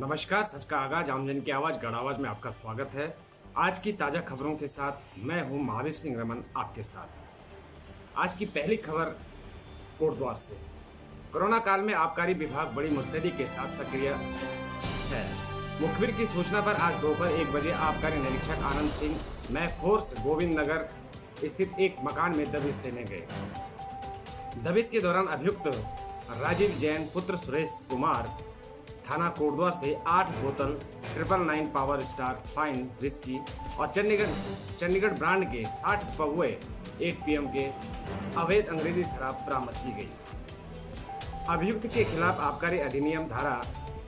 नमस्कार। सच का आगाज आमजन की आवाज गढ़ आवाज में आपका स्वागत है। आज की ताजा खबरों के साथ मैं हूं महावीर सिंह रमन आपके साथ। आज की पहली खबर कोटद्वार से। कोरोना काल में आबकारी विभाग बड़ी मुस्तैदी के साथ सक्रिय है। मुखबिर की सूचना पर आज दोपहर 1 बजे आबकारी निरीक्षक आनंद सिंह मैं फोर्स गोविंद नगर स्थित एक मकान में दबिश देने गए। दबिश के दौरान अभियुक्त राजीव जैन पुत्र सुरेश कुमार थाना कोटद्वार से 8 बोतल 999 पावर स्टार फाइन विस्की और चंडीगढ़ ब्रांड के 60 पौवे 8 PM के अवैध अंग्रेजी शराब बरामद की गई। अभियुक्त के खिलाफ आबकारी अधिनियम धारा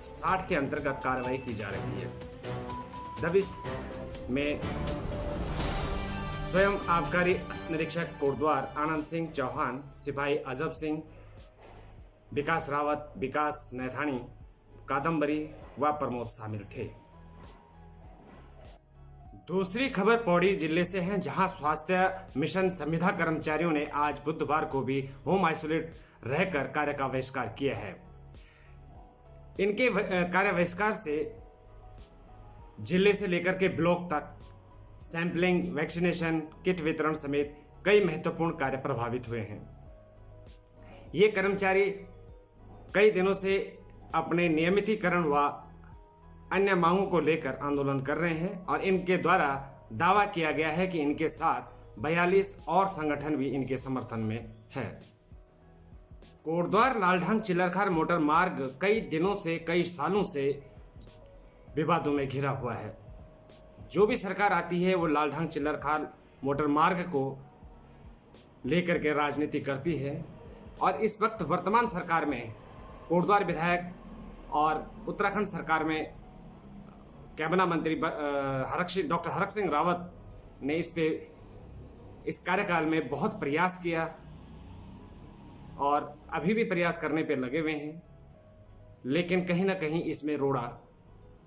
60 के अंतर्गत कार्रवाई की जा रही है। दबिश में स्वयं आबकारी निरीक्षक कोटद्वार आनंद सिंह चौहान, सिपाही अजब सिंह, विकास रावत, विकास नैथानी, कादम्बरी व प्रमोद शामिल थे। दूसरी खबर पौड़ी जिले से है, जहां स्वास्थ्य मिशन संविदा कर्मचारियों ने आज बुधवार को भी होम आइसोलेट रहकर कार्य का बहिष्कार किया है। इनके कार्य बहिष्कार से जिले से लेकर के ब्लॉक तक सैंपलिंग, वैक्सीनेशन किट वितरण समेत कई महत्वपूर्ण कार्य प्रभावित हुए हैं। ये कर्मचारी कई दिनों से अपने नियमितीकरण व अन्य मांगों को लेकर आंदोलन कर रहे हैं और इनके द्वारा दावा किया गया है कि इनके साथ 42 और संगठन भी इनके समर्थन में है। कोटद्वार लालढांग चिल्लरखार मोटर मार्ग कई दिनों से, कई सालों से विवादों में घिरा हुआ है। जो भी सरकार आती है वो लालढांग चिल्लरखार मोटर मार्ग को लेकर के राजनीति करती है और इस वक्त वर्तमान सरकार में कोटद्वार विधायक और उत्तराखंड सरकार में कैबिनेट मंत्री डॉक्टर हरक सिंह रावत ने इस कार्यकाल में बहुत प्रयास किया और अभी भी प्रयास करने पर लगे हुए हैं, लेकिन कहीं ना कहीं इसमें रोड़ा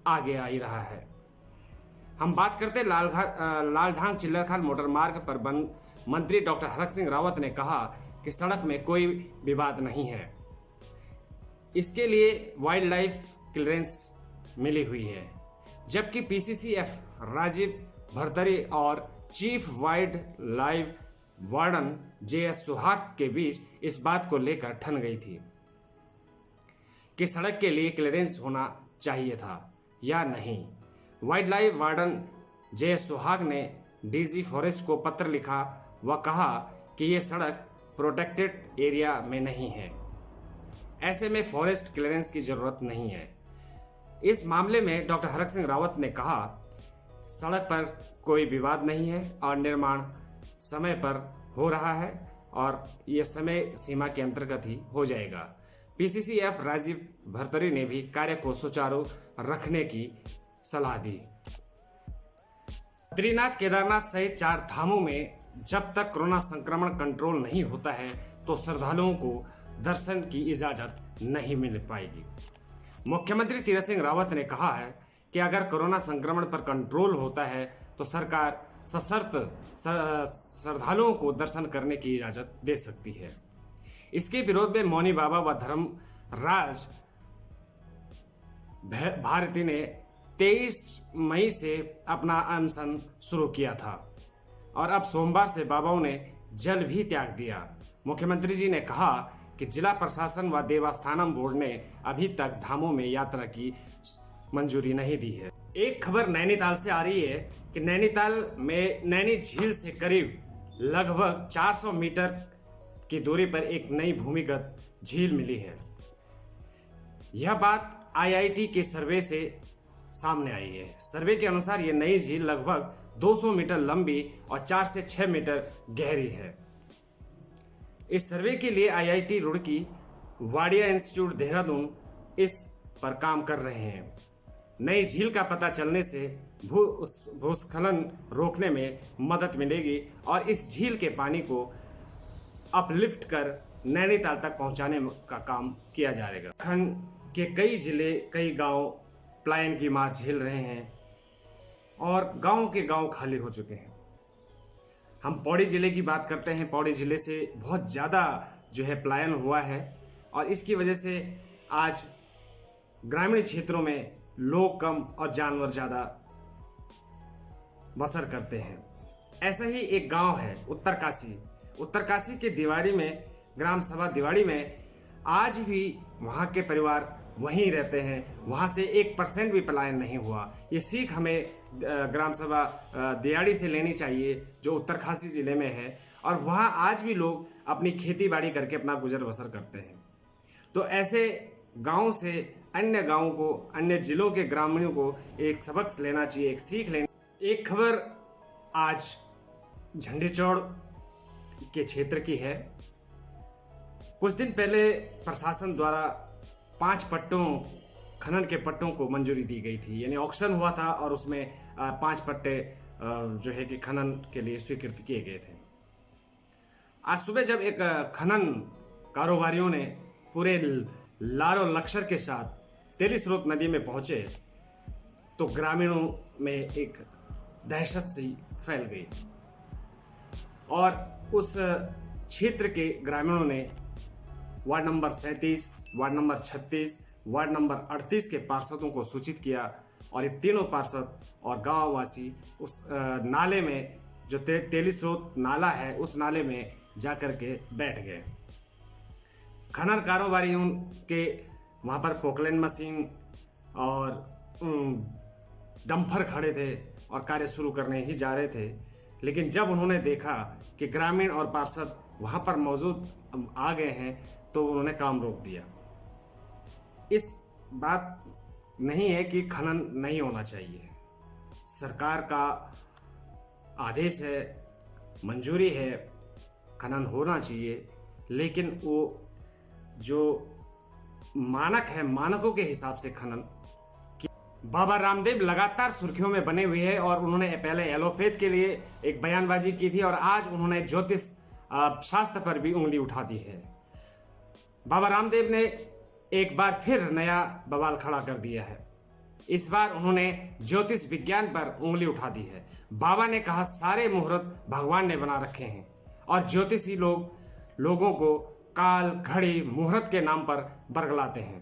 आगे आ ही रहा है। हम बात करते लालढांग चिल्लरखार मोटर मार्ग पर मंत्री डॉक्टर हरक सिंह रावत ने कहा कि सड़क में कोई विवाद नहीं है, इसके लिए वाइल्ड लाइफ क्लियरेंस मिली हुई है। जबकि PCCF राजीव भरतरी और chief wild life warden JS सुहाग के बीच इस बात को लेकर ठन गई थी कि सड़क के लिए क्लियरेंस होना चाहिए था या नहीं। वाइल्ड लाइफ वार्डन JS सुहाग ने DG फॉरेस्ट को पत्र लिखा व कहा कि यह सड़क प्रोटेक्टेड एरिया में नहीं है, ऐसे में फॉरेस्ट क्लियरेंस की जरूरत नहीं है। इस मामले में डॉक्टर हरक सिंह रावत ने कहा सड़क पर कोई विवाद नहीं है और निर्माण समय पर हो रहा है और यह समय सीमा के अंतर्गत ही हो जाएगा। PCCF राजीव भरतरी ने भी कार्य को सुचारू रखने की सलाह दी। बद्रीनाथ, केदारनाथ सहित 4 धामों में जब तक कोरोना संक्रमण कंट्रोल नहीं होता है तो श्रद्धालुओं को दर्शन की इजाजत नहीं मिल पाएगी। मुख्यमंत्री तीरथ सिंह रावत ने कहा है कि अगर कोरोना संक्रमण पर कंट्रोल होता है तो सरकार सशर्त श्रद्धालुओं को दर्शन करने की इजाजत दे सकती है। इसके विरोध में मौनी बाबा व धर्मराज भारती ने 23 मई से अपना अनशन शुरू किया था और अब सोमवार से बाबाओं ने जल भी त्याग दिया। मुख्यमंत्री जी ने कहा कि जिला प्रशासन व देवस्थानम बोर्ड ने अभी तक धामों में यात्रा की मंजूरी नहीं दी है। एक खबर नैनीताल से आ रही है कि नैनीताल में नैनी झील से करीब लगभग 400 मीटर की दूरी पर एक नई भूमिगत झील मिली है। यह बात IIT के सर्वे से सामने आई है। सर्वे के अनुसार यह नई झील लगभग 200 मीटर लंबी और 4 से 6 मीटर गहरी है। इस सर्वे के लिए IIT रुड़की, वाडिया इंस्टीट्यूट देहरादून इस पर काम कर रहे हैं। नई झील का पता चलने से भूस्खलन रोकने में मदद मिलेगी और इस झील के पानी को अपलिफ्ट कर नैनीताल तक पहुंचाने का काम किया जाएगा। खंड के कई जिले, कई गांव पलायन की मार झेल रहे हैं और गांव के गांव खाली हो चुके हैं। हम पौड़ी जिले की बात करते हैं। पौड़ी जिले से बहुत ज़्यादा जो है पलायन हुआ है और इसकी वजह से आज ग्रामीण क्षेत्रों में लोग कम और जानवर ज्यादा बसर करते हैं। ऐसा ही एक गांव है उत्तरकाशी। उत्तरकाशी के दिवाड़ी में, ग्राम सभा दिवाड़ी में, आज भी वहां के परिवार वहीं रहते हैं। वहां से 1% भी पलायन नहीं हुआ। ये सीख हमें ग्राम सभा दिवाड़ी से लेनी चाहिए जो उत्तरकाशी जिले में है। और वहां आज भी लोग अपनी खेती बाड़ी करके अपना गुजर बसर करते हैं। तो ऐसे गांव से अन्य गांवों को, अन्य जिलों के ग्रामीणों को एक सबक लेना चाहिए, एक सीख लेनी। एक खबर आज झंडेचौड़ के क्षेत्र की है। कुछ दिन पहले प्रशासन द्वारा 5 पट्टों, खनन के पट्टों को मंजूरी दी गई थी। यानी ऑक्शन हुआ था और उसमें 5 पट्टे जो है कि खनन के लिए स्वीकृत किए गए थे। आज सुबह जब एक खनन कारोबारियों ने पूरे लारो लश्कर के साथ तेली स्रोत नदी में पहुंचे तो ग्रामीणों में एक दहशत सी फैल गई और उस क्षेत्र के ग्रामीणों ने ward number 37, ward number 36, ward number 38 के पार्षदों को सूचित किया और ये तीनों पार्षद और गांववासी उस नाले में, जो तेली स्रोत नाला है, उस नाले में जाकर के बैठ गए। खनन कारोबारियों के वहां पर पोकलैंड मशीन और डंपर खड़े थे और कार्य शुरू करने ही जा रहे थे। लेकिन जब उन्होंने देखा कि ग्रामीण और पार्षद वहां पर मौजूद आ गए हैं तो उन्होंने काम रोक दिया। इस बात नहीं है कि खनन नहीं होना चाहिए, सरकार का आदेश है, मंजूरी है, खनन होना चाहिए। लेकिन वो जो मानक है, मानकों के हिसाब से खनन। बाबा रामदेव लगातार सुर्खियों में बने हुए हैं और उन्होंने पहले एलोपैथ के लिए एक बयानबाजी की थी और आज उन्होंने ज्योतिष शास्त्र पर भी उंगली उठा दी है। बाबा रामदेव ने एक बार फिर नया बवाल खड़ा कर दिया है। इस बार उन्होंने ज्योतिष विज्ञान पर उंगली उठा दी है। बाबा ने कहा सारे मुहूर्त भगवान ने बना रखे हैं और ज्योतिषी लोगों को काल, घड़ी, मुहूर्त के नाम पर बरगलाते हैं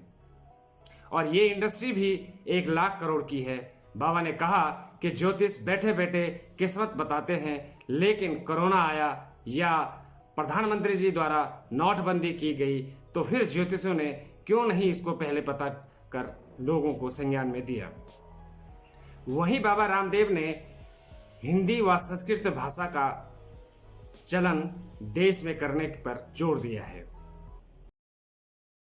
और ये इंडस्ट्री भी 1 लाख करोड़ की है। बाबा ने कहा कि ज्योतिष बैठे बैठे किस्मत बताते हैं, लेकिन कोरोना आया या प्रधानमंत्री जी द्वारा नोटबंदी की गई तो फिर ज्योतिषियों ने क्यों नहीं इसको पहले पता कर लोगों को संज्ञान में दिया। वहीं बाबा रामदेव ने हिंदी व संस्कृत भाषा का चलन देश में करने पर जोर दिया है।